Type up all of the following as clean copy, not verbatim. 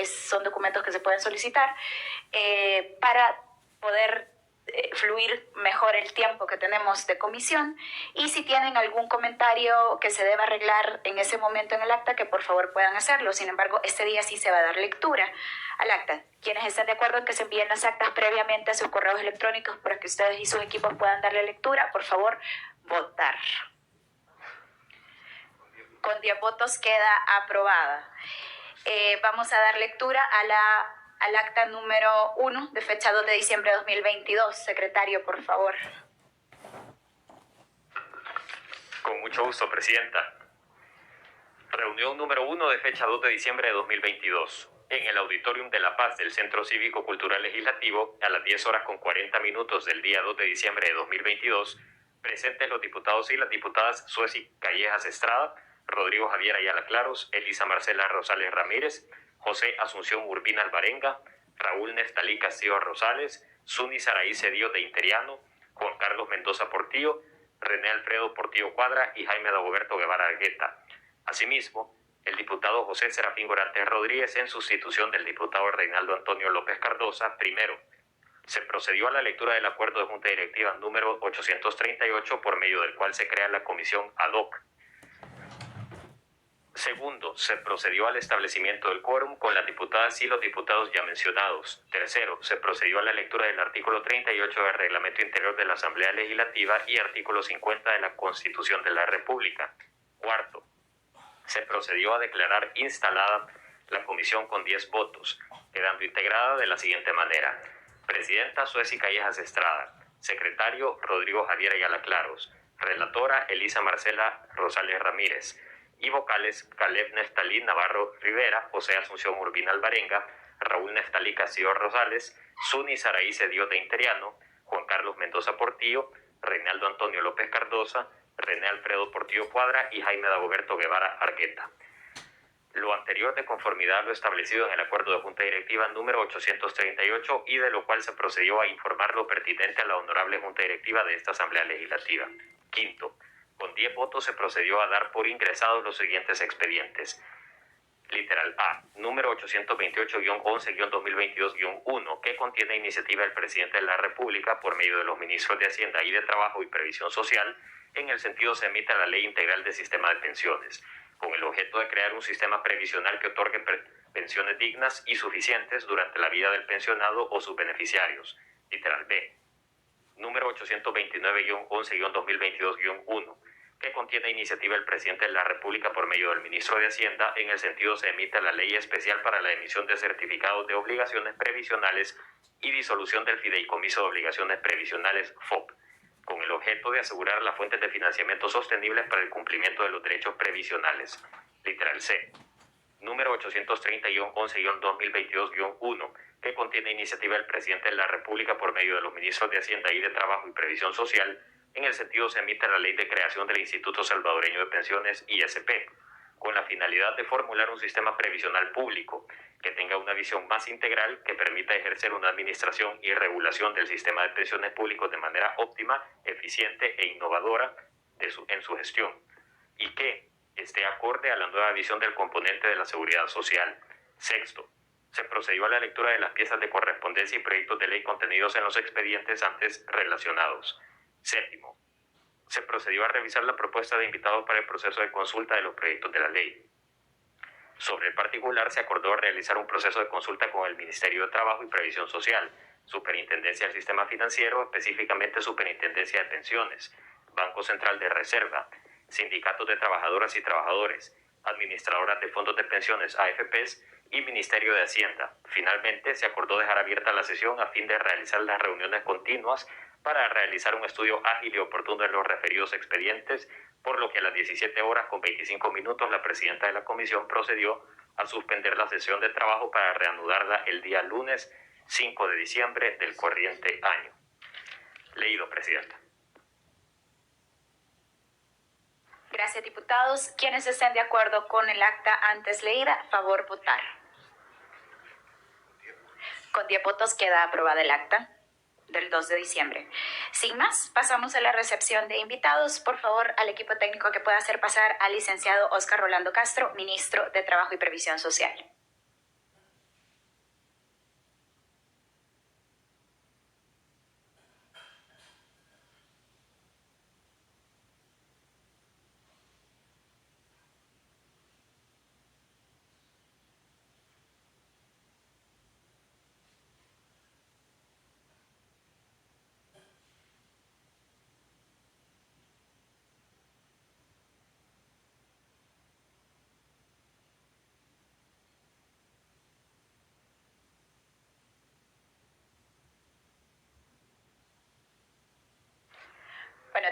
son documentos que se pueden solicitar para poder fluir mejor el tiempo que tenemos de comisión, y si tienen algún comentario que se deba arreglar en ese momento en el acta, que por favor puedan hacerlo. Sin embargo, este día sí se va a dar lectura al acta. Quienes estén de acuerdo en que se envíen las actas previamente a sus correos electrónicos para que ustedes y sus equipos puedan darle lectura, por favor, votar. Con 10 votos queda aprobada. Vamos a dar lectura al acta número 1 de fecha 2 de diciembre de 2022. Secretario, por favor. Con mucho gusto, Presidenta. Reunión número 1 de fecha 2 de diciembre de 2022. En el Auditorium de La Paz del Centro Cívico Cultural Legislativo, a las 10:40 del día 2 de diciembre de 2022, presentes los diputados y las diputadas Sueci Callejas Estrada, Rodrigo Javier Ayala Claros, Elisa Marcela Rosales Ramírez, José Asunción Urbina Alvarenga, Raúl Neftalí Castillo Rosales, Suni Saraí Cedillo de Interiano, Juan Carlos Mendoza Portillo, René Alfredo Portillo Cuadra y Jaime Dagoberto Guevara Argueta. Asimismo, el diputado José Serafín Gorantes Rodríguez, en sustitución del diputado Reinaldo Antonio López Cardosa. Primero, se procedió a la lectura del acuerdo de Junta Directiva número 838, por medio del cual se crea la comisión ad hoc. Segundo, se procedió al establecimiento del quórum con las diputadas y los diputados ya mencionados. Tercero, se procedió a la lectura del artículo 38 del Reglamento Interior de la Asamblea Legislativa y artículo 50 de la Constitución de la República. Cuarto, se procedió a declarar instalada la comisión con 10 votos, quedando integrada de la siguiente manera: Presidenta Sueci Callejas Estrada, Secretario Rodrigo Javier Ayala Claros, Relatora Elisa Marcela Rosales Ramírez, y vocales Caleb Neftalí Navarro Rivera, José Asunción Urbina Alvarenga, Raúl Neftalí Castillo Rosales, Suni Saraí Cedillo de Interiano, Juan Carlos Mendoza Portillo, Reinaldo Antonio López Cardosa, René Alfredo Portillo Cuadra y Jaime Dagoberto Guevara Argueta. Lo anterior de conformidad a lo establecido en el acuerdo de Junta Directiva número 838, y de lo cual se procedió a informar lo pertinente a la honorable Junta Directiva de esta Asamblea Legislativa. Quinto, con 10 votos se procedió a dar por ingresados los siguientes expedientes. Literal A, número 828-11-2022-1, que contiene iniciativa del Presidente de la República por medio de los ministros de Hacienda y de Trabajo y Previsión Social. En el sentido se emite la Ley Integral del Sistema de Pensiones, con el objeto de crear un sistema previsional que otorgue pensiones dignas y suficientes durante la vida del pensionado o sus beneficiarios. Literal B, número 829-11-2022-1, que contiene iniciativa del Presidente de la República por medio del Ministro de Hacienda. En el sentido se emite la Ley Especial para la emisión de certificados de obligaciones previsionales y disolución del Fideicomiso de Obligaciones Previsionales FOP, con el objeto de asegurar las fuentes de financiamiento sostenibles para el cumplimiento de los derechos previsionales. Literal C, número 830-11-2022-1, que contiene iniciativa del Presidente de la República por medio de los ministros de Hacienda y de Trabajo y Previsión Social. En el sentido se emite la Ley de Creación del Instituto Salvadoreño de Pensiones, ISP, con la finalidad de formular un sistema previsional público que tenga una visión más integral, que permita ejercer una administración y regulación del sistema de pensiones públicos de manera óptima, eficiente e innovadora en su gestión, y que esté acorde a la nueva visión del componente de la seguridad social. Sexto, se procedió a la lectura de las piezas de correspondencia y proyectos de ley contenidos en los expedientes antes relacionados. Séptimo, se procedió a revisar la propuesta de invitados para el proceso de consulta de los proyectos de la ley. Sobre el particular, se acordó realizar un proceso de consulta con el Ministerio de Trabajo y Previsión Social, Superintendencia del Sistema Financiero, específicamente Superintendencia de Pensiones, Banco Central de Reserva, Sindicatos de Trabajadoras y Trabajadores, Administradoras de Fondos de Pensiones, AFPs, y Ministerio de Hacienda. Finalmente, se acordó dejar abierta la sesión a fin de realizar las reuniones continuas para realizar un estudio ágil y oportuno de los referidos expedientes, por lo que a las 17:25 la presidenta de la comisión procedió a suspender la sesión de trabajo para reanudarla el día lunes 5 de diciembre del corriente año. Leído, Presidenta. Gracias, diputados. Quienes estén de acuerdo con el acta antes leída, favor votar. Con 10 votos queda aprobada el acta del 2 de diciembre. Sin más, pasamos a la recepción de invitados. Por favor, al equipo técnico que pueda hacer pasar al licenciado Óscar Rolando Castro, ministro de Trabajo y Previsión Social.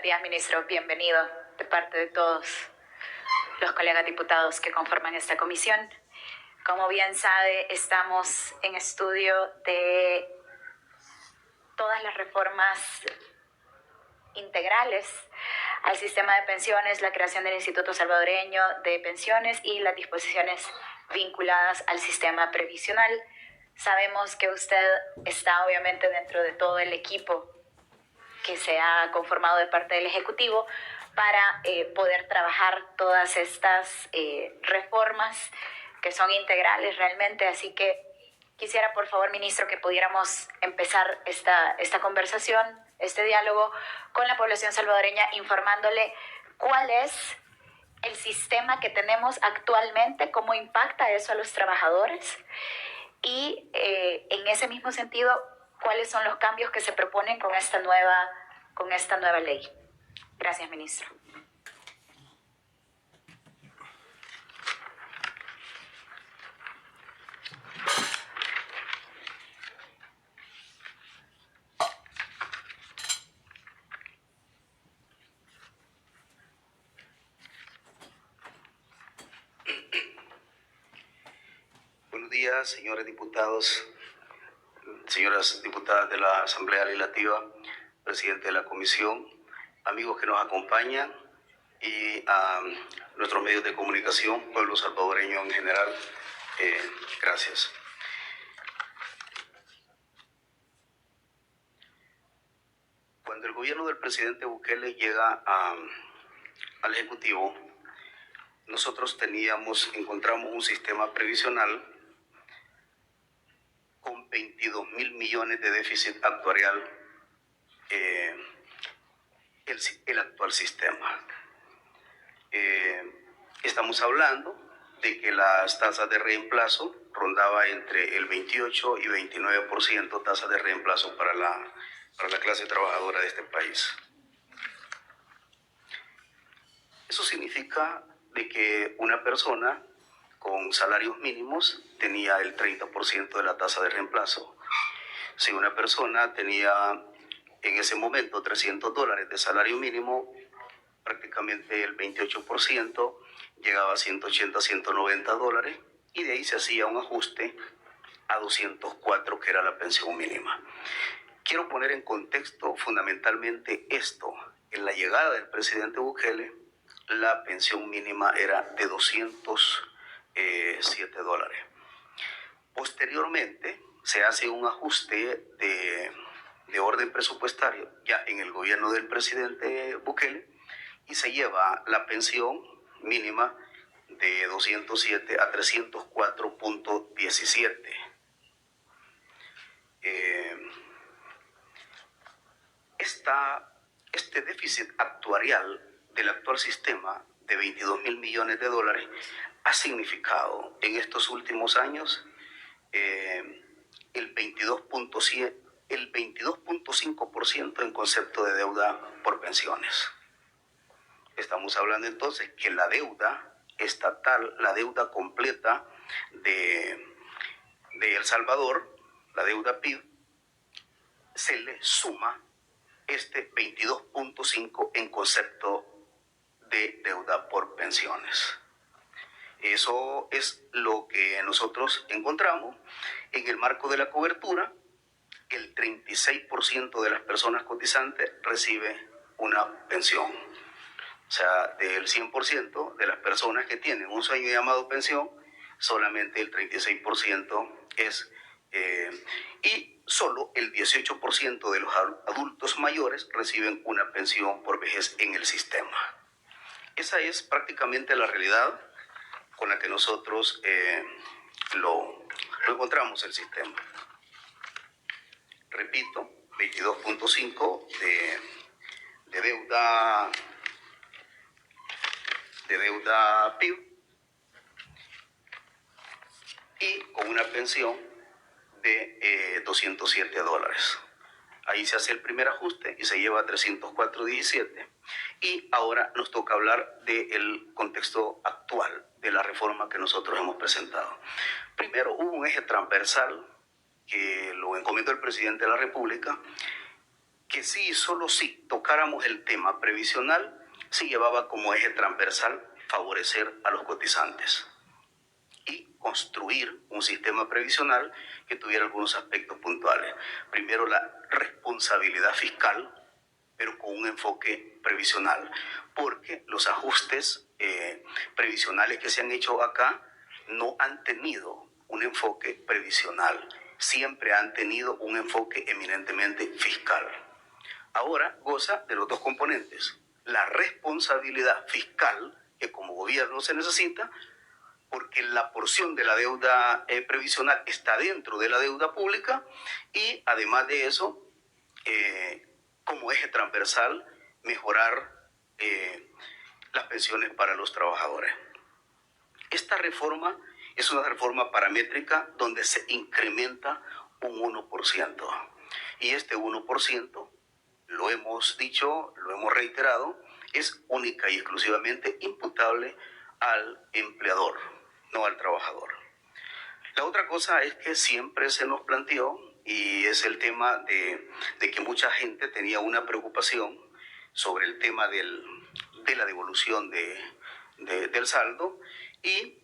días, ministro. Bienvenido de parte de todos los colegas diputados que conforman esta comisión. Como bien sabe, estamos en estudio de todas las reformas integrales al sistema de pensiones, la creación del Instituto Salvadoreño de Pensiones y las disposiciones vinculadas al sistema previsional. Sabemos que usted está obviamente dentro de todo el equipo que se ha conformado de parte del Ejecutivo para poder trabajar todas estas reformas que son integrales realmente. Así que quisiera, por favor, ministro, que pudiéramos empezar esta conversación, este diálogo con la población salvadoreña, informándole cuál es el sistema que tenemos actualmente, cómo impacta eso a los trabajadores y en ese mismo sentido, cuáles son los cambios que se proponen con esta nueva ley. Gracias, ministro. Buenos días, señores diputados, señoras diputadas de la Asamblea Legislativa, presidente de la Comisión, amigos que nos acompañan y a nuestros medios de comunicación, pueblo salvadoreño en general, gracias. Cuando el gobierno del presidente Bukele llega al Ejecutivo, nosotros encontramos un sistema previsional con 22.000 millones de déficit actuarial, el actual sistema. Estamos hablando de que las tasas de reemplazo rondaba entre el 28 y 29% tasas de reemplazo para la clase trabajadora de este país. Eso significa de que una persona con salarios mínimos tenía el 30% de la tasa de reemplazo. Si una persona tenía en ese momento $300 de salario mínimo, prácticamente el 28% llegaba a $180, $190 y de ahí se hacía un ajuste a 204, que era la pensión mínima. Quiero poner en contexto fundamentalmente esto. En la llegada del presidente Bukele, la pensión mínima era de $207. Posteriormente se hace un ajuste de orden presupuestario ya en el gobierno del presidente Bukele y se lleva la pensión mínima de 207 a 304.17. Este déficit actuarial del actual sistema de 22.000 millones de dólares ha significado en estos últimos años el 22.5% en concepto de deuda por pensiones. Estamos hablando entonces que la deuda estatal, la deuda completa de El Salvador, la deuda PIB, se le suma este 22.5 en concepto de deuda por pensiones. Eso es lo que nosotros encontramos en el marco de la cobertura. El 36% de las personas cotizantes recibe una pensión. O sea, del 100% de las personas que tienen un sueño llamado pensión, solamente el 36% es... y solo el 18% de los adultos mayores reciben una pensión por vejez en el sistema. Esa es prácticamente la realidad con la que nosotros lo encontramos el sistema. Repito, 22.5 de deuda PIB y con una pensión de $207. Ahí se hace el primer ajuste y se lleva a 304.17. Y ahora nos toca hablar del contexto actual de la reforma que nosotros hemos presentado. Primero, hubo un eje transversal que lo encomendó el presidente de la República, que sí, solo si tocáramos el tema previsional, sí llevaba como eje transversal favorecer a los cotizantes y construir un sistema previsional que tuviera algunos aspectos puntuales. Primero, la responsabilidad fiscal, pero con un enfoque previsional, porque los ajustes previsionales que se han hecho acá no han tenido un enfoque previsional, siempre han tenido un enfoque eminentemente fiscal. Ahora goza de los dos componentes, la responsabilidad fiscal, que como gobierno se necesita, porque la porción de la deuda previsional está dentro de la deuda pública, y además de eso, como eje transversal, mejorar las pensiones para los trabajadores. Esta reforma es una reforma paramétrica donde se incrementa un 1%. Y este 1%, lo hemos dicho, lo hemos reiterado, es única y exclusivamente imputable al empleador, no al trabajador. La otra cosa es que siempre se nos planteó, y es el tema de que mucha gente tenía una preocupación sobre el tema de la devolución del saldo, y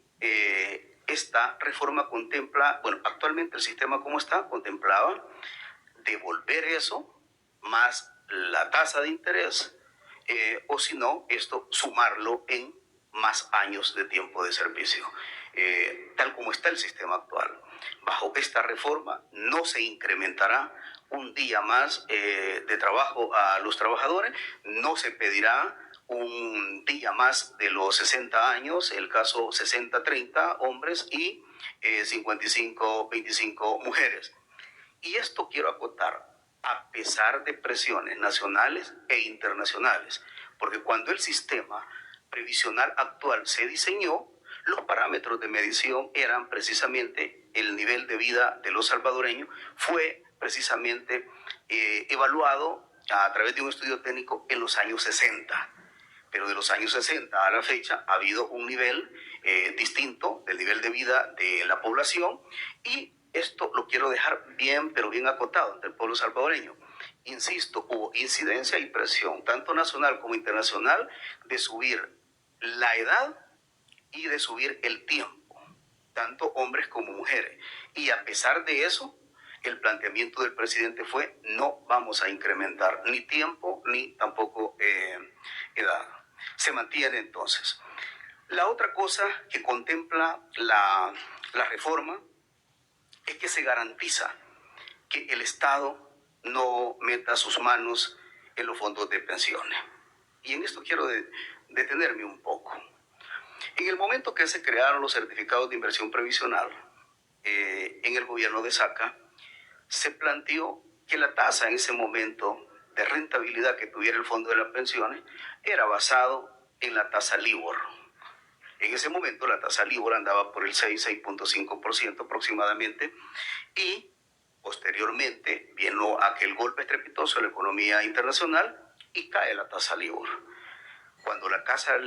esta reforma contempla, bueno, actualmente el sistema como está, contemplaba devolver eso más la tasa de interés, o si no, esto sumarlo en más años de tiempo de servicio, tal como está el sistema actual. Bajo esta reforma no se incrementará un día más de trabajo a los trabajadores, no se pedirá un día más de los 60 años, el caso 60-30 hombres y 55-25 mujeres. Y esto quiero acotar, a pesar de presiones nacionales e internacionales, porque cuando el sistema previsional actual se diseñó, los parámetros de medición eran precisamente el nivel de vida de los salvadoreños, fue precisamente evaluado a través de un estudio técnico en los años 60. Pero de los años 60 a la fecha ha habido un nivel distinto del nivel de vida de la población, y esto lo quiero dejar bien, pero bien acotado ante el pueblo salvadoreño. Insisto, hubo incidencia y presión, tanto nacional como internacional, de subir la edad y de subir el tiempo, tanto hombres como mujeres. Y a pesar de eso, el planteamiento del presidente fue: no vamos a incrementar ni tiempo ni tampoco edad. Se mantiene entonces. La otra cosa que contempla la reforma es que se garantiza que el Estado no meta sus manos en los fondos de pensiones. Y en esto quiero detenerme un poco. En el momento que se crearon los certificados de inversión previsional, en el gobierno de Saca, se planteó que la tasa en ese momento de rentabilidad que tuviera el fondo de las pensiones era basado en la tasa LIBOR. En ese momento la tasa LIBOR andaba por el 6.5% aproximadamente, y posteriormente vino aquel golpe estrepitoso en la economía internacional y cae la tasa LIBOR. Cuando la tasa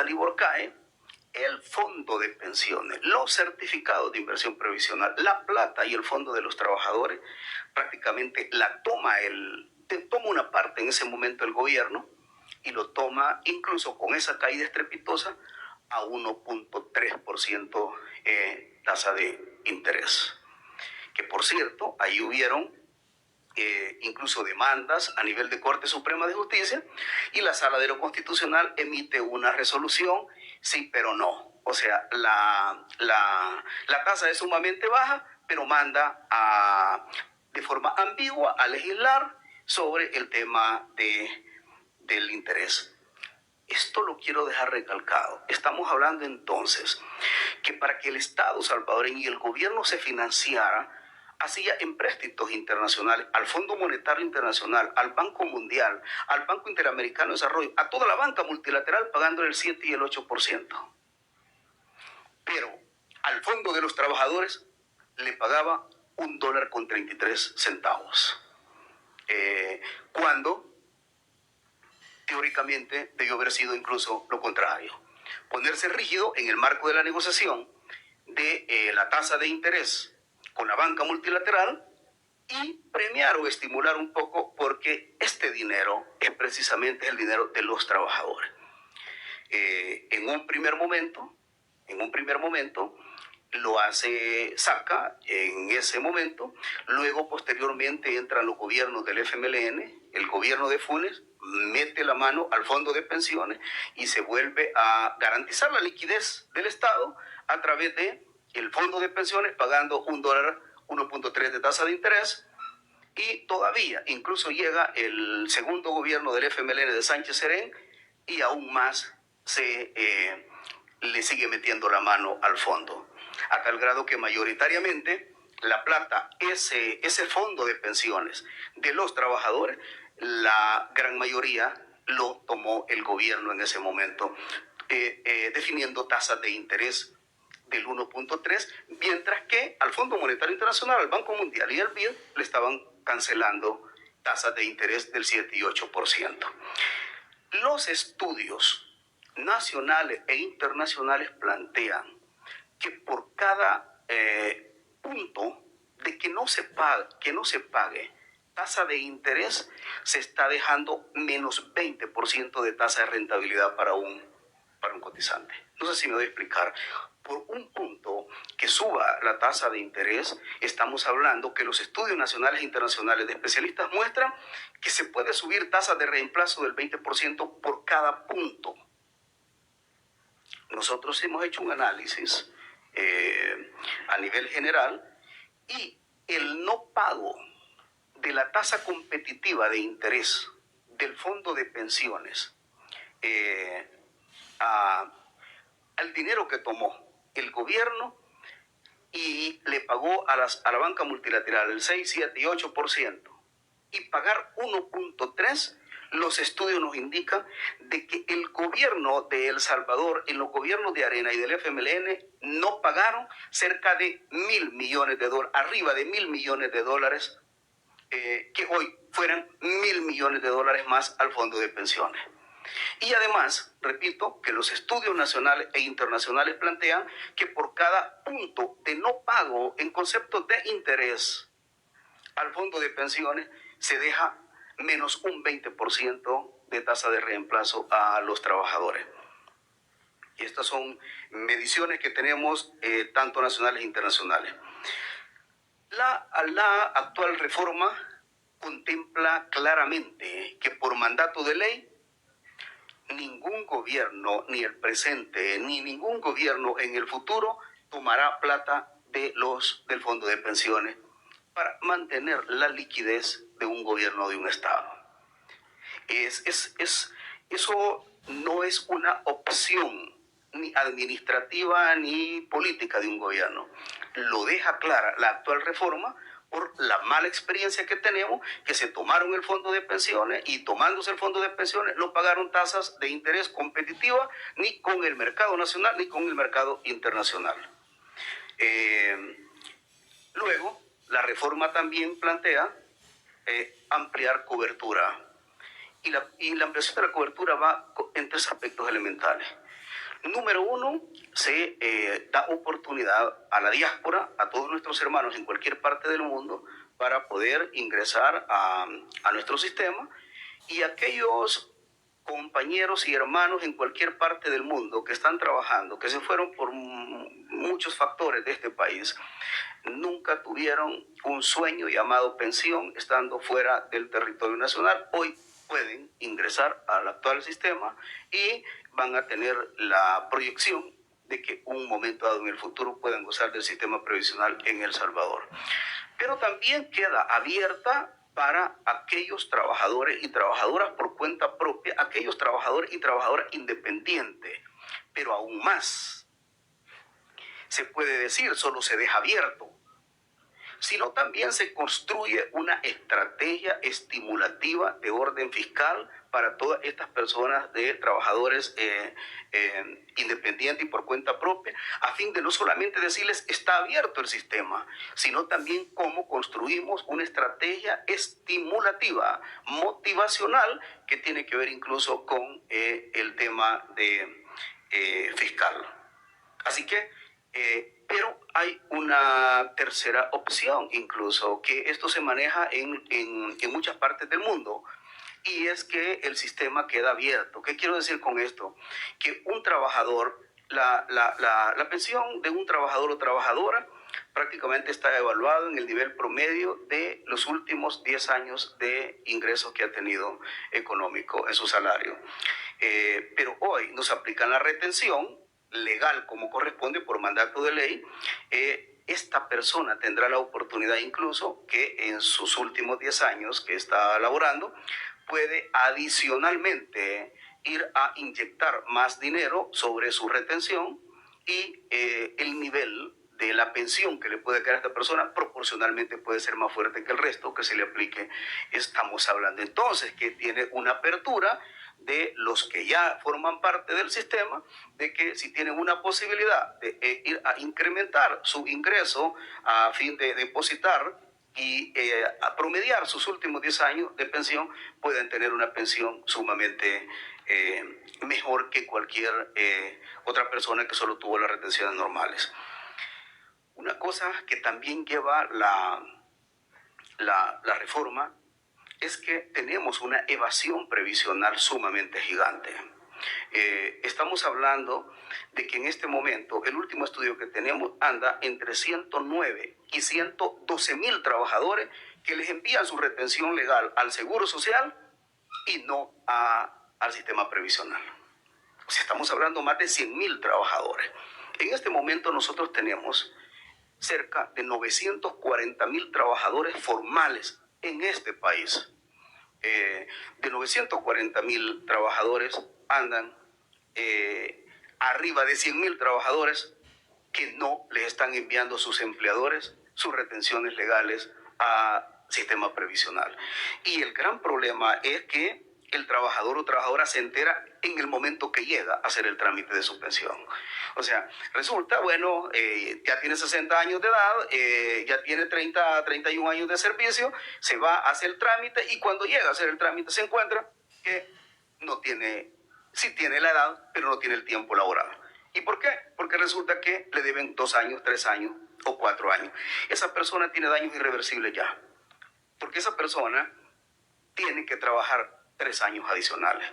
LIBOR cae, el fondo de pensiones, los certificados de inversión previsional, la plata y el fondo de los trabajadores, prácticamente la toma una parte en ese momento el gobierno, y lo toma incluso con esa caída estrepitosa a 1.3% tasa de interés. Que por cierto, ahí hubieron incluso demandas a nivel de Corte Suprema de Justicia, y la Sala de lo Constitucional emite una resolución, sí pero no. O sea, la tasa es sumamente baja, pero manda de forma ambigua a legislar sobre el tema del interés. Esto lo quiero dejar recalcado. Estamos hablando entonces que para que el Estado salvadoreño y el gobierno se financiara, hacía empréstitos internacionales al Fondo Monetario Internacional, al Banco Mundial, al Banco Interamericano de Desarrollo, a toda la banca multilateral, pagándole el 7 y el 8%. Pero al Fondo de los Trabajadores le pagaba $1.33, cuando teóricamente debió haber sido incluso lo contrario. Ponerse rígido en el marco de la negociación de la tasa de interés con la banca multilateral, y premiar o estimular un poco, porque este dinero es precisamente el dinero de los trabajadores. En un primer momento lo hace SACA en ese momento, luego posteriormente entran los gobiernos del FMLN, el gobierno de Funes mete la mano al fondo de pensiones y se vuelve a garantizar la liquidez del Estado a través de el fondo de pensiones, pagando $1, 1.3 de tasa de interés. Y todavía incluso llega el segundo gobierno del FMLN de Sánchez Serén y aún más le sigue metiendo la mano al fondo, a tal grado que mayoritariamente la plata, ese fondo de pensiones de los trabajadores, la gran mayoría lo tomó el gobierno en ese momento, definiendo tasas de interés del 1.3, mientras que al Fondo Monetario Internacional, al Banco Mundial y al BID le estaban cancelando tasas de interés del 7 y 8%. Los estudios nacionales e internacionales plantean que por cada punto de que no se pague tasa de interés, se está dejando menos 20% de tasa de rentabilidad para un cotizante. No sé si me voy a explicar. Por un punto que suba la tasa de interés, estamos hablando que los estudios nacionales e internacionales de especialistas muestran que se puede subir tasas de reemplazo del 20% por cada punto. Nosotros hemos hecho un análisis a nivel general y el no pago de la tasa competitiva de interés del fondo de pensiones al dinero que tomó el gobierno y le pagó a la banca multilateral el 6, 7 y 8%, y pagar 1.3%, los estudios nos indican de que el gobierno de El Salvador, en los gobiernos de Arena y del FMLN, no pagaron cerca de $1.000 millones, arriba de $1.000 millones, que hoy fueran $1.000 millones más al fondo de pensiones. Y además, repito, que los estudios nacionales e internacionales plantean que por cada punto de no pago en concepto de interés al fondo de pensiones, se deja menos un 20% de tasa de reemplazo a los trabajadores. Y estas son mediciones que tenemos tanto nacionales e internacionales. La actual reforma contempla claramente que por mandato de ley, ningún gobierno, ni el presente, ni ningún gobierno en el futuro, tomará plata del fondo de pensiones para mantener la liquidez de un gobierno, de un Estado. Eso no es una opción ni administrativa ni política de un gobierno. Lo deja clara la actual reforma por la mala experiencia que tenemos, que se tomaron el fondo de pensiones y tomándose el fondo de pensiones no pagaron tasas de interés competitivas ni con el mercado nacional ni con el mercado internacional. Luego, la reforma también plantea ampliar cobertura. Y la ampliación de la cobertura va en tres aspectos elementales. Número uno, se da oportunidad a la diáspora, a todos nuestros hermanos en cualquier parte del mundo, para poder ingresar a nuestro sistema, y aquellos compañeros y hermanos en cualquier parte del mundo que están trabajando, que se fueron por muchos factores de este país, nunca tuvieron un sueño llamado pensión estando fuera del territorio nacional, hoy pueden ingresar al actual sistema y van a tener la proyección de que un momento dado en el futuro puedan gozar del sistema previsional en El Salvador. Pero también queda abierta para aquellos trabajadores y trabajadoras por cuenta propia, aquellos trabajadores y trabajadoras independientes, pero aún más, se puede decir, solo se deja abierto, sino también se construye una estrategia estimulativa de orden fiscal para todas estas personas de trabajadores independientes y por cuenta propia, a fin de no solamente decirles está abierto el sistema, sino también cómo construimos una estrategia estimulativa, motivacional, que tiene que ver incluso con el tema de fiscal. Así que Pero hay una tercera opción incluso, que esto se maneja en muchas partes del mundo, y es que el sistema queda abierto. ¿Qué quiero decir con esto? Que un trabajador, la pensión de un trabajador o trabajadora prácticamente está evaluado en el nivel promedio de los últimos 10 años de ingresos que ha tenido económico en su salario. Pero hoy nos aplican la retención legal como corresponde por mandato de ley. Esta persona tendrá la oportunidad incluso que en sus últimos 10 años que está laborando puede adicionalmente ir a inyectar más dinero sobre su retención, y el nivel de la pensión que le puede caer a esta persona proporcionalmente puede ser más fuerte que el resto que se le aplique. Estamos hablando entonces que tiene una apertura de los que ya forman parte del sistema, de que si tienen una posibilidad de ir a incrementar su ingreso a fin de depositar y a promediar sus últimos 10 años de pensión, pueden tener una pensión sumamente mejor que cualquier otra persona que solo tuvo las retenciones normales. Una cosa que también lleva la reforma es que tenemos una evasión previsional sumamente gigante. Estamos hablando de que en este momento el último estudio que tenemos anda entre 109 y 112 mil trabajadores que les envían su retención legal al Seguro Social y no al sistema previsional. O sea, estamos hablando más de 100 mil trabajadores. En este momento nosotros tenemos cerca de 940 mil trabajadores formales en este país. De 940 mil trabajadores andan arriba de 100 mil trabajadores que no les están enviando sus empleadores sus retenciones legales al sistema previsional. Y el gran problema es que el trabajador o trabajadora se entera en el momento que llega a hacer el trámite de su pensión. O sea, resulta, bueno, ya tiene 60 años de edad, ya tiene 31 años de servicio, se va a hacer el trámite y cuando llega a hacer el trámite se encuentra que no tiene, sí tiene la edad, pero no tiene el tiempo laboral. ¿Y por qué? Porque resulta que le deben 2 años, 3 años o 4 años. Esa persona tiene daños irreversibles ya, porque esa persona tiene que trabajar 3 años adicionales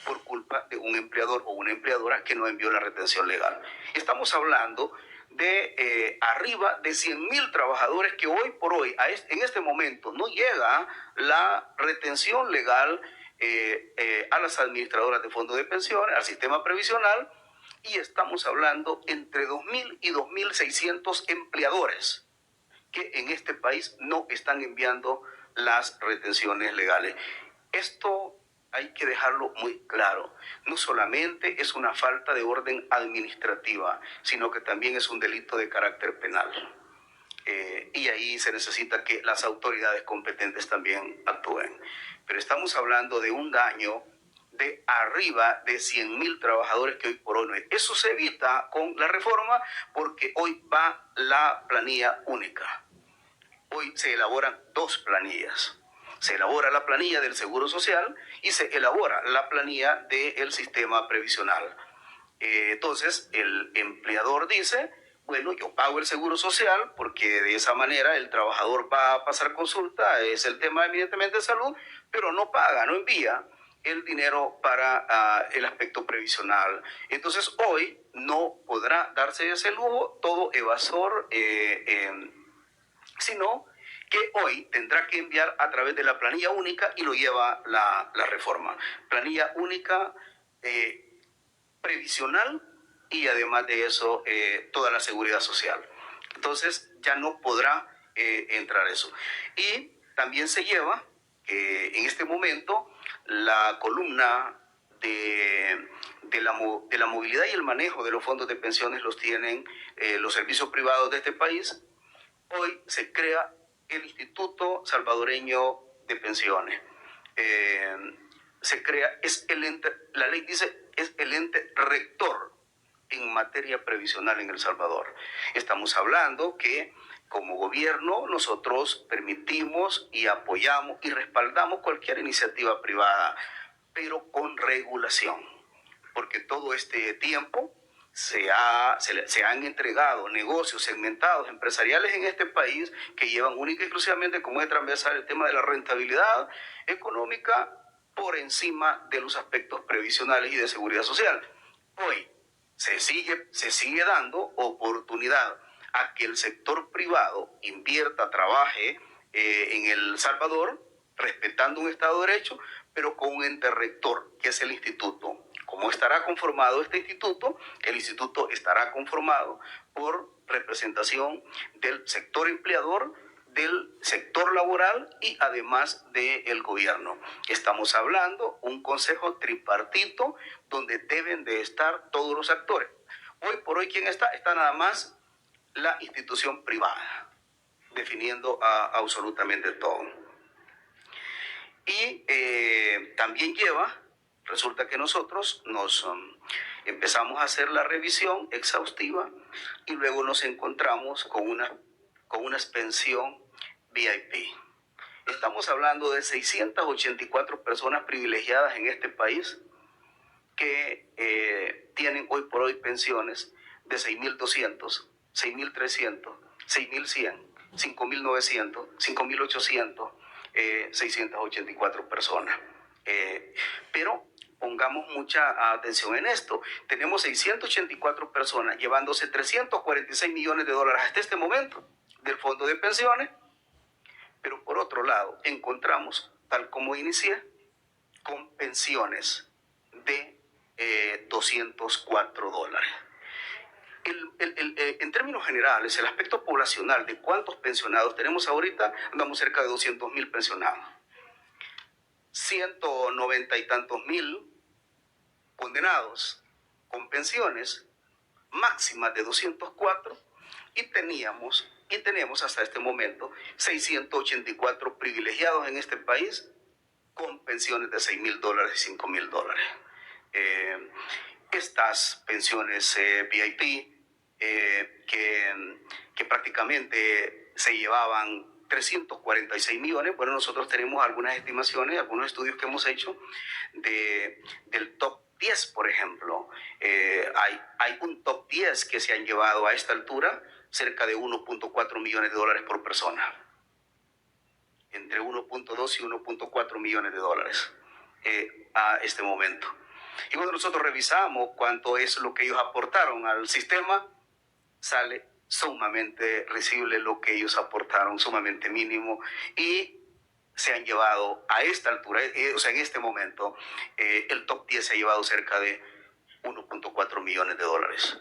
por culpa de un empleador o una empleadora que no envió la retención legal. Estamos hablando de arriba de 100 mil trabajadores que hoy por hoy, en este momento, no llega la retención legal a las administradoras de fondos de pensiones, al sistema previsional, y estamos hablando entre 2.000 y 2.600 empleadores que en este país no están enviando las retenciones legales. Esto hay que dejarlo muy claro. No solamente es una falta de orden administrativa, sino que también es un delito de carácter penal. Y ahí se necesita que las autoridades competentes también actúen. Pero estamos hablando de un daño de arriba de 100 mil trabajadores que hoy por hoy no hay. Eso se evita con la reforma porque hoy va la planilla única. Hoy se elaboran 2 planillas. Se elabora la planilla del Seguro Social y se elabora la planilla del sistema previsional. Entonces, el empleador dice, bueno, yo pago el Seguro Social porque de esa manera el trabajador va a pasar consulta, es el tema evidentemente de salud, pero no paga, no envía el dinero para el aspecto previsional. Entonces, hoy no podrá darse ese lujo todo evasor, sino que hoy tendrá que enviar a través de la planilla única y lo lleva la reforma. Planilla única previsional y además de eso toda la seguridad social. Entonces ya no podrá entrar eso. Y también se lleva en este momento la columna de la movilidad y el manejo de los fondos de pensiones los tienen los servicios privados de este país. Hoy se crea el Instituto Salvadoreño de Pensiones. Se crea, es el ente, la ley dice, es el ente rector en materia previsional en El Salvador. Estamos hablando que como gobierno nosotros permitimos y apoyamos y respaldamos cualquier iniciativa privada, pero con regulación, porque todo este tiempo se han entregado negocios segmentados empresariales en este país que llevan única y exclusivamente como es transversal el tema de la rentabilidad económica por encima de los aspectos previsionales y de seguridad social. Hoy se sigue dando oportunidad a que el sector privado invierta, trabaje en El Salvador, respetando un Estado de Derecho, pero con un ente rector, que es el instituto. ¿Cómo estará conformado este instituto? El instituto estará conformado por representación del sector empleador, del sector laboral y además del gobierno. Estamos hablando un consejo tripartito donde deben de estar todos los actores. Hoy por hoy, ¿quién está? Está nada más la institución privada, definiendo absolutamente todo. Y también resulta que nosotros nos empezamos a hacer la revisión exhaustiva y luego nos encontramos con una pensión VIP. Estamos hablando de 684 personas privilegiadas en este país que tienen hoy por hoy pensiones de 6.200, 6.300, 6.100, 5.900, 5.800, 684 personas. Pero pongamos mucha atención en esto. Tenemos 684 personas llevándose 346 millones de dólares hasta este momento del fondo de pensiones, pero por otro lado encontramos, tal como inicié, con pensiones de $204. En términos generales, el aspecto poblacional de cuántos pensionados tenemos ahorita, andamos cerca de 200.000 pensionados. 190 y tantos mil condenados con pensiones máximas de 204 y tenemos hasta este momento 684 privilegiados en este país con pensiones de $6.000 y $5.000. Estas pensiones VIP que prácticamente se llevaban 346 millones. Bueno, nosotros tenemos algunas estimaciones, algunos estudios que hemos hecho del top 10, por ejemplo. Hay un top 10 que se han llevado a esta altura cerca de 1.4 millones de dólares por persona. Entre 1.2 y 1.4 millones de dólares a este momento. Y cuando nosotros revisamos cuánto es lo que ellos aportaron al sistema, sale sumamente risible lo que ellos aportaron, sumamente mínimo, y se han llevado a esta altura, o sea, en este momento, el top 10 se ha llevado cerca de 1.4 millones de dólares.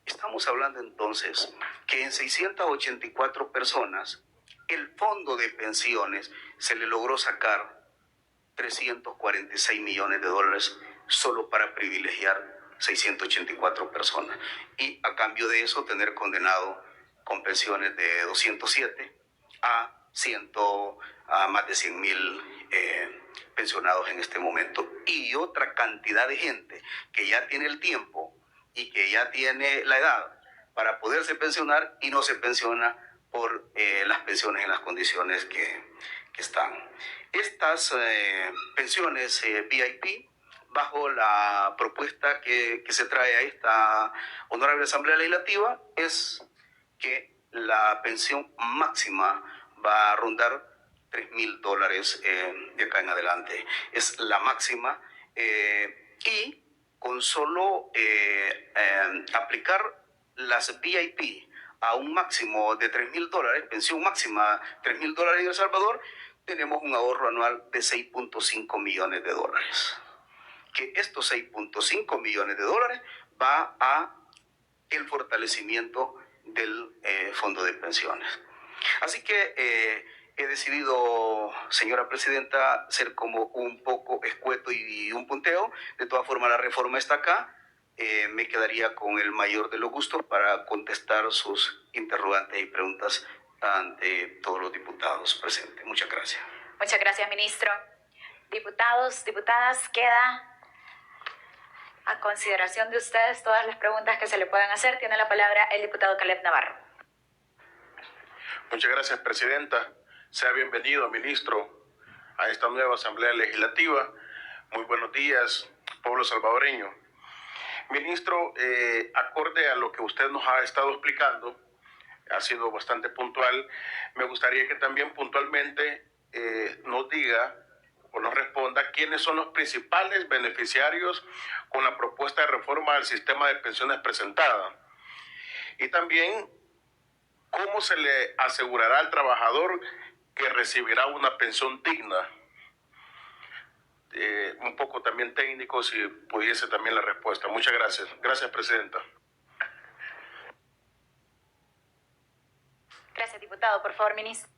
Estamos hablando entonces que en 684 personas, el fondo de pensiones se le logró sacar 346 millones de dólares solo para privilegiar 684 personas. Y a cambio de eso, tener condenado con pensiones de 207 a más de 100.000 pensionados en este momento. Y otra cantidad de gente que ya tiene el tiempo y que ya tiene la edad para poderse pensionar y no se pensiona por las pensiones en las condiciones que están. Estas pensiones VIP, bajo la propuesta que se trae a esta Honorable Asamblea Legislativa, es que la pensión máxima va a rondar $3.000 de acá en adelante. Es la máxima y con solo aplicar las VIP a un máximo de $3.000, pensión máxima $3.000 en El Salvador, tenemos un ahorro anual de 6.5 millones de dólares. Que estos 6.5 millones de dólares va a el fortalecimiento del fondo de pensiones. Así que he decidido, señora presidenta, ser como un poco escueto y un punteo. De todas formas, la reforma está acá. Me quedaría con el mayor de los gustos para contestar sus interrogantes y preguntas ante todos los diputados presentes. Muchas gracias. Muchas gracias, ministro. Diputados, diputadas, queda a consideración de ustedes todas las preguntas que se le puedan hacer. Tiene la palabra el diputado Caleb Navarro. Muchas gracias, presidenta. Sea bienvenido, ministro, a esta nueva Asamblea Legislativa. Muy buenos días, pueblo salvadoreño. Ministro, acorde a lo que usted nos ha estado explicando, ha sido bastante puntual, me gustaría que también puntualmente nos diga o nos responda quiénes son los principales beneficiarios con la propuesta de reforma al sistema de pensiones presentada. Y también, ¿cómo se le asegurará al trabajador que recibirá una pensión digna? Un poco también técnico, si pudiese también la respuesta. Muchas gracias. Gracias, Presidenta. Gracias, diputado. Por favor, ministro.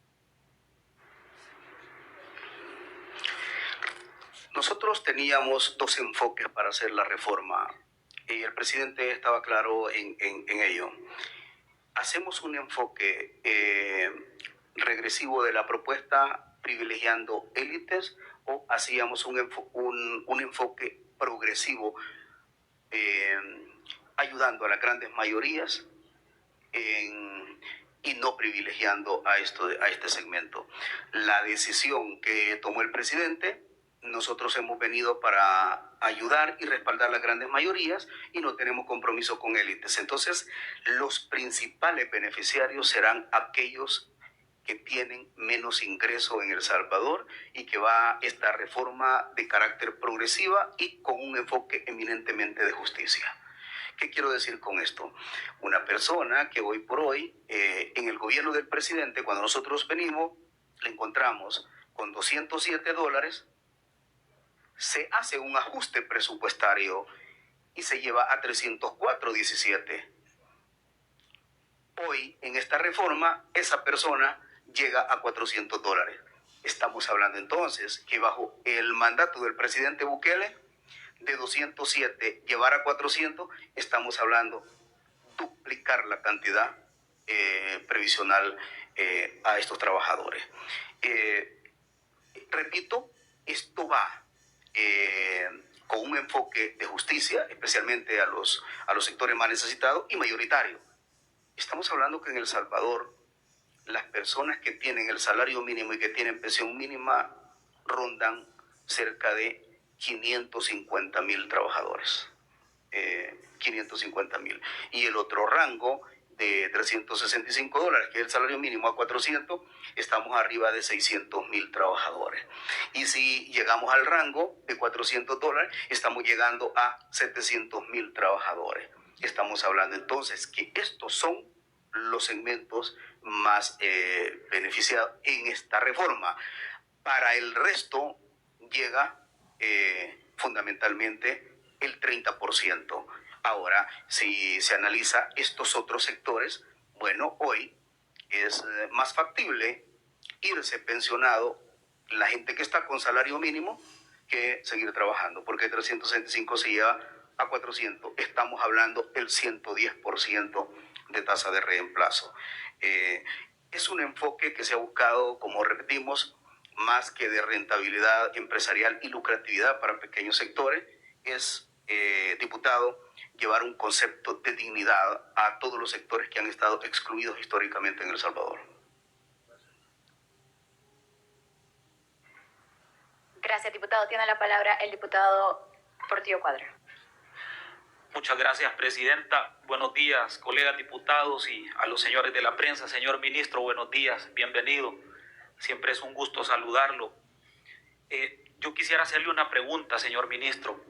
Nosotros teníamos dos enfoques para hacer la reforma y el presidente estaba claro en ello. Hacemos un enfoque regresivo de la propuesta privilegiando élites o hacíamos un enfoque progresivo ayudando a las grandes mayorías y no privilegiando a este segmento. La decisión que tomó el presidente, nosotros hemos venido para ayudar y respaldar las grandes mayorías y no tenemos compromiso con élites. Entonces, los principales beneficiarios serán aquellos que tienen menos ingreso en El Salvador y que va esta reforma de carácter progresiva y con un enfoque eminentemente de justicia. ¿Qué quiero decir con esto? Una persona que hoy por hoy, en el gobierno del presidente, cuando nosotros venimos, le encontramos con $207, se hace un ajuste presupuestario y se lleva a 304.17. Hoy, en esta reforma, esa persona llega a $400. Estamos hablando entonces que bajo el mandato del presidente Bukele, de 207 llevar a 400, estamos hablando duplicar la cantidad previsional a estos trabajadores. Repito, esto va con un enfoque de justicia, especialmente a los sectores más necesitados y mayoritarios. Estamos hablando que en El Salvador las personas que tienen el salario mínimo y que tienen pensión mínima rondan cerca de 550.000 trabajadores. 550.000. Y el otro rango de $365, que es el salario mínimo, a 400, estamos arriba de 600.000 trabajadores. Y si llegamos al rango de $400, estamos llegando a 700.000 trabajadores. Estamos hablando entonces que estos son los segmentos más beneficiados en esta reforma. Para el resto llega fundamentalmente el 30%. Ahora, si se analiza estos otros sectores, bueno, hoy es más factible irse pensionado la gente que está con salario mínimo que seguir trabajando, porque 365 se lleva a 400. Estamos hablando del 110% de tasa de reemplazo. Es un enfoque que se ha buscado, como repetimos, más que de rentabilidad empresarial y lucratividad para pequeños sectores, es, diputado, llevar un concepto de dignidad a todos los sectores que han estado excluidos históricamente en El Salvador. Gracias, diputado. Tiene la palabra el diputado Portillo Cuadra. Muchas gracias, presidenta. Buenos días, colegas diputados y a los señores de la prensa. Señor ministro, buenos días, bienvenido. Siempre es un gusto saludarlo. Yo quisiera hacerle una pregunta, señor ministro.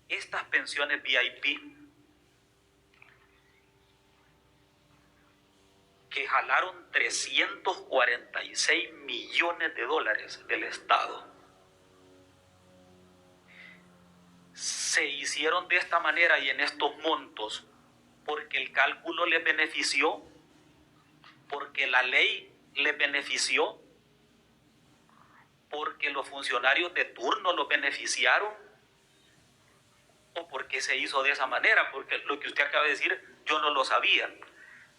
Estas pensiones VIP que jalaron $346 millones del Estado, se hicieron de esta manera y en estos montos porque el cálculo les benefició, porque la ley les benefició, porque los funcionarios de turno los beneficiaron, o porque se hizo de esa manera. Porque lo que usted acaba de decir yo no lo sabía,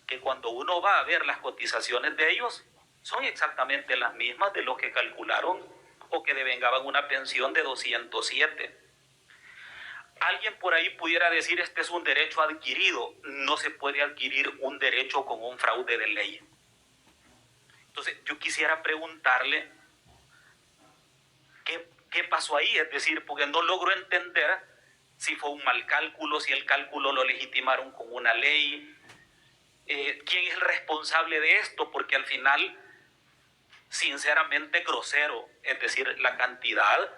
que cuando uno va a ver las cotizaciones de ellos son exactamente las mismas de los que calcularon o que devengaban una pensión de 207. Alguien por ahí pudiera decir, este es un derecho adquirido. No se puede adquirir un derecho con un fraude de ley. Entonces yo quisiera preguntarle qué pasó ahí, es decir, porque no logro entender si fue un mal cálculo, si el cálculo lo legitimaron con una ley, quién es el responsable de esto, porque al final, sinceramente, grosero, es decir, la cantidad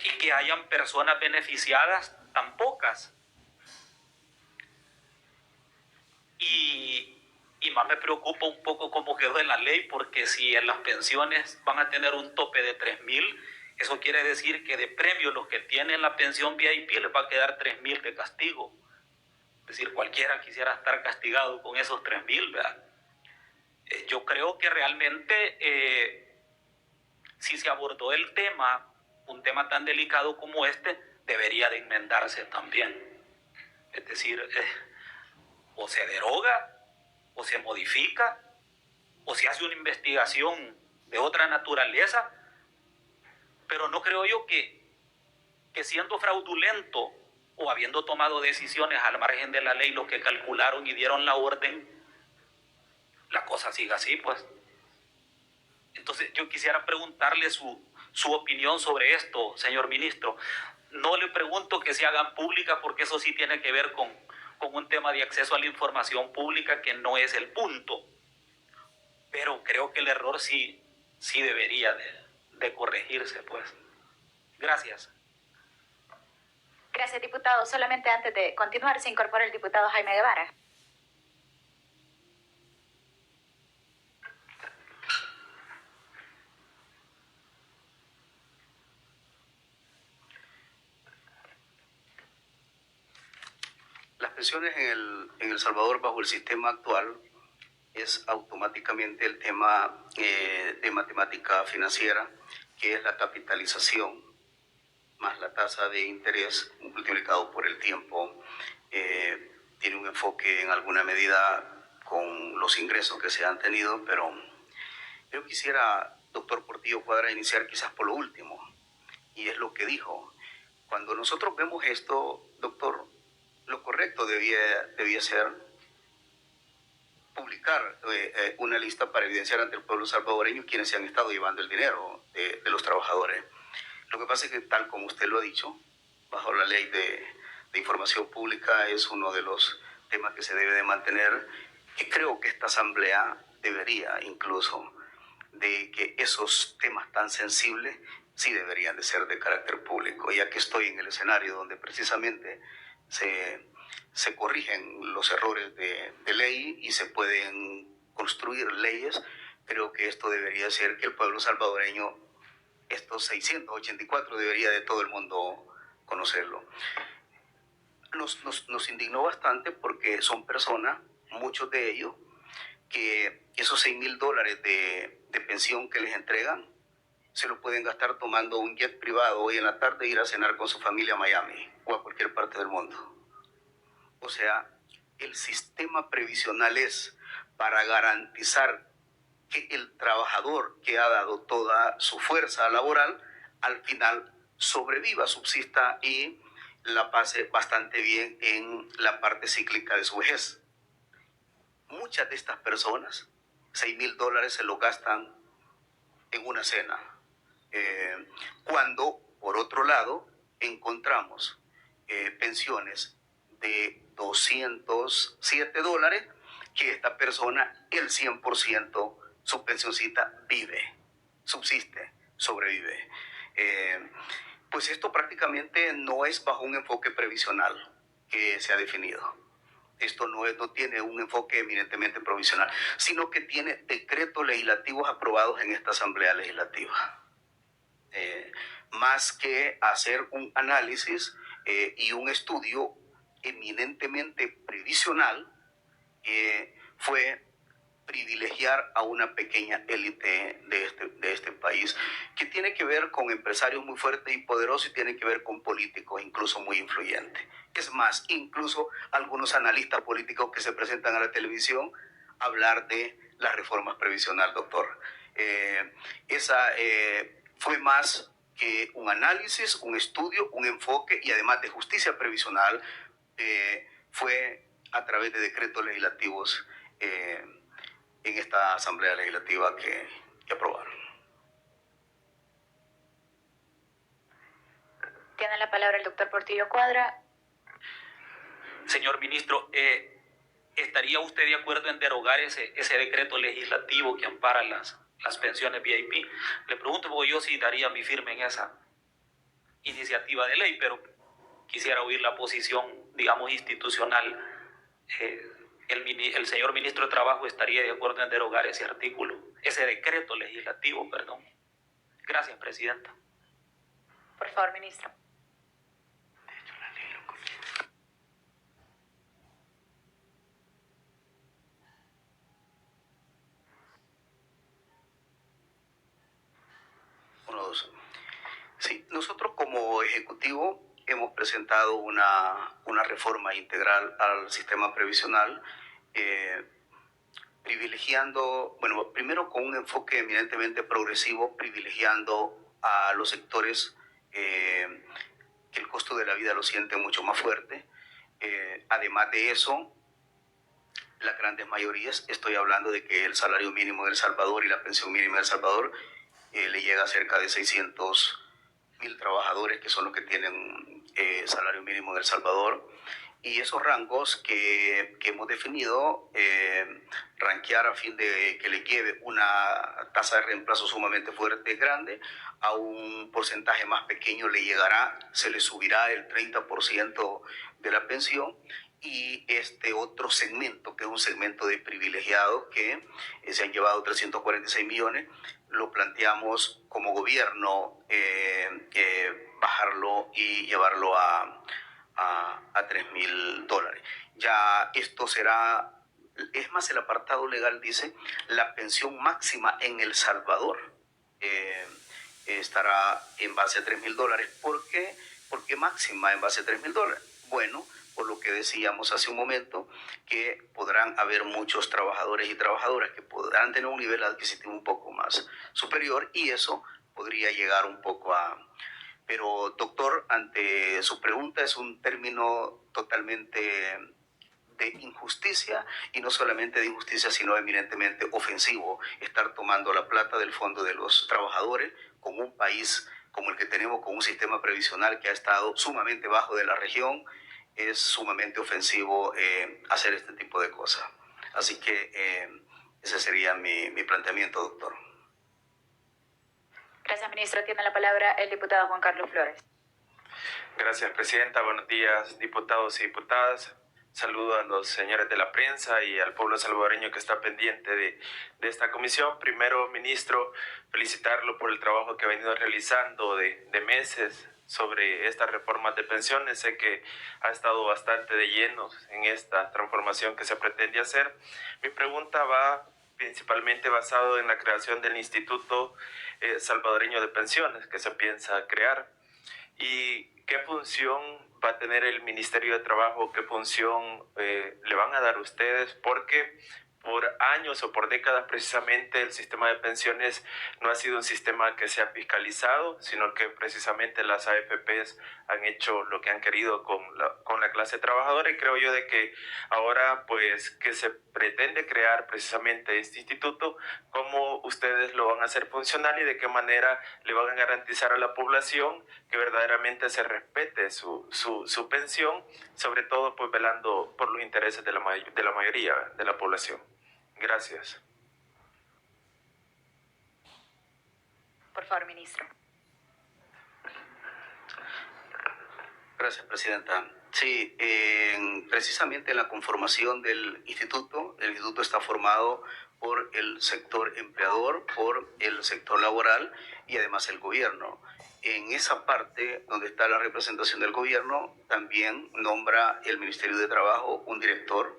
y que hayan personas beneficiadas tan pocas. Y más me preocupa un poco cómo quedó en la ley, porque si en las pensiones van a tener un tope de 3,000, eso quiere decir que de premio los que tienen la pensión VIP les va a quedar 3,000 de castigo. Es decir, cualquiera quisiera estar castigado con esos 3,000, ¿verdad? Yo creo que realmente si se abordó el tema, un tema tan delicado como este, debería de enmendarse también. Es decir, o se deroga, o se modifica, o se hace una investigación de otra naturaleza, pero no creo yo que siendo fraudulento o habiendo tomado decisiones al margen de la ley los que calcularon y dieron la orden, la cosa siga así, pues. Entonces yo quisiera preguntarle su opinión sobre esto, señor ministro. No le pregunto que se hagan públicas, porque eso sí tiene que ver con un tema de acceso a la información pública, que no es el punto. Pero creo que el error sí debería de corregirse, pues. Gracias. Gracias, diputado. Solamente antes de continuar, se incorpora el diputado Jaime Guevara. Las pensiones en El Salvador bajo el sistema actual es automáticamente el tema de matemática financiera, que es la capitalización más la tasa de interés multiplicado por el tiempo. Tiene un enfoque en alguna medida con los ingresos que se han tenido, pero yo quisiera, doctor Portillo Cuadra, iniciar quizás por lo último, y es lo que dijo. Cuando nosotros vemos esto, doctor, lo correcto debía ser publicar una lista para evidenciar ante el pueblo salvadoreño quienes se han estado llevando el dinero de los trabajadores. Lo que pasa es que, tal como usted lo ha dicho, bajo la ley de información pública es uno de los temas que se debe de mantener, y creo que esta asamblea debería incluso de que esos temas tan sensibles sí deberían de ser de carácter público, ya que estoy en el escenario donde precisamente se corrigen los errores de ley y se pueden construir leyes. Creo que esto debería ser que el pueblo salvadoreño, estos 684, debería de todo el mundo conocerlo. Nos indignó bastante porque son personas, muchos de ellos, que esos $6,000 de pensión que les entregan se lo pueden gastar tomando un jet privado hoy en la tarde e ir a cenar con su familia a Miami o a cualquier parte del mundo. O sea, el sistema previsional es para garantizar que el trabajador que ha dado toda su fuerza laboral al final sobreviva, subsista y la pase bastante bien en la parte cíclica de su vejez. Muchas de estas personas, $6,000 se lo gastan en una cena. Cuando, por otro lado, encontramos pensiones de $207, que esta persona, el 100%, su pensioncita vive, subsiste, sobrevive. Pues esto prácticamente no es bajo un enfoque previsional que se ha definido. Esto no tiene un enfoque eminentemente provisional, sino que tiene decretos legislativos aprobados en esta Asamblea Legislativa. Más que hacer un análisis y un estudio eminentemente previsional, fue privilegiar a una pequeña élite de este país, que tiene que ver con empresarios muy fuertes y poderosos, y tiene que ver con políticos incluso muy influyentes. Es más, incluso algunos analistas políticos que se presentan a la televisión hablar de las reformas previsionales, doctor. Esa fue más que un análisis, un estudio, un enfoque, y además de justicia previsional, fue a través de decretos legislativos en esta Asamblea Legislativa que aprobaron. Tiene la palabra el doctor Portillo Cuadra. Señor ministro, ¿estaría usted de acuerdo en derogar ese decreto legislativo que ampara las pensiones VIP? Le pregunto porque yo sí daría mi firme en esa iniciativa de ley, pero quisiera oír la posición, digamos, institucional. El señor ministro de Trabajo estaría de acuerdo en derogar ese artículo, ese decreto legislativo, perdón. Gracias, presidenta. Por favor, ministro. Sí, nosotros como Ejecutivo hemos presentado una reforma integral al sistema previsional, privilegiando, bueno, primero con un enfoque eminentemente progresivo, privilegiando a los sectores que el costo de la vida lo siente mucho más fuerte. Además de eso, las grandes mayorías, estoy hablando de que el salario mínimo de El Salvador y la pensión mínima de El Salvador le llega a cerca de 600.000 trabajadores, que son los que tienen salario mínimo en El Salvador. Y esos rangos que hemos definido, rankear a fin de que le lleve una tasa de reemplazo sumamente fuerte, grande, a un porcentaje más pequeño le llegará, se le subirá el 30% de la pensión. Y este otro segmento, que es un segmento de privilegiados que se han llevado 346 millones, lo planteamos como gobierno bajarlo y llevarlo a $3.000. Ya esto será, es más, el apartado legal dice, la pensión máxima en El Salvador estará en base a $3.000. ¿Por qué? ¿Por qué máxima en base a $3.000? Bueno, por lo que decíamos hace un momento, que podrán haber muchos trabajadores y trabajadoras que podrán tener un nivel adquisitivo un poco más superior, y eso podría llegar un poco a... Pero, doctor, ante su pregunta, es un término totalmente de injusticia, y no solamente de injusticia, sino eminentemente ofensivo, estar tomando la plata del fondo de los trabajadores con un país como el que tenemos, con un sistema previsional que ha estado sumamente bajo de la región. Es sumamente ofensivo hacer este tipo de cosas. Así que ese sería mi planteamiento, doctor. Gracias, ministro. Tiene la palabra el diputado Juan Carlos Flores. Gracias, presidenta. Buenos días, diputados y diputadas. Saludo a los señores de la prensa y al pueblo salvadoreño que está pendiente de esta comisión. Primero, ministro, felicitarlo por el trabajo que ha venido realizando de meses sobre estas reformas de pensiones. Sé que ha estado bastante de lleno en esta transformación que se pretende hacer. Mi pregunta va principalmente basado en la creación del Instituto Salvadoreño de Pensiones que se piensa crear. ¿Y qué función va a tener el Ministerio de Trabajo? ¿Qué función le van a dar ustedes? Porque por años o por décadas precisamente el sistema de pensiones no ha sido un sistema que se ha fiscalizado, sino que precisamente las AFPs han hecho lo que han querido con la clase trabajadora, y creo yo de que ahora pues que se pretende crear precisamente este instituto, ¿cómo ustedes lo van a hacer funcional y de qué manera le van a garantizar a la población que verdaderamente se respete su pensión, sobre todo pues velando por los intereses de la mayoría de la población? Gracias. Por favor, ministro. Gracias, presidenta. Sí, precisamente en la conformación del instituto, el instituto está formado por el sector empleador, por el sector laboral y además el gobierno. En esa parte donde está la representación del gobierno, también nombra el Ministerio de Trabajo un director,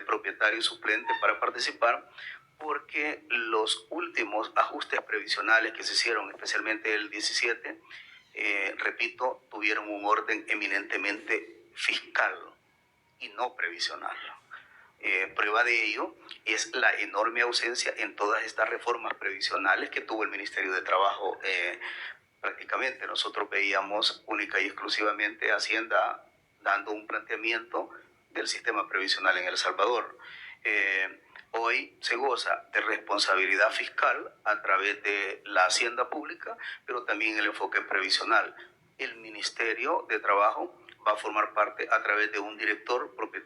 propietario y suplente para participar, porque los últimos ajustes previsionales que se hicieron, especialmente el 17, repito, tuvieron un orden eminentemente fiscal y no previsional. Prueba de ello es la enorme ausencia en todas estas reformas previsionales que tuvo el Ministerio de Trabajo. Prácticamente nosotros veíamos única y exclusivamente Hacienda dando un planteamiento del sistema previsional en El Salvador. Hoy se goza de responsabilidad fiscal a través de la hacienda pública, pero también el enfoque previsional. el Ministerio de Trabajo va a formar parte a través de un director propietario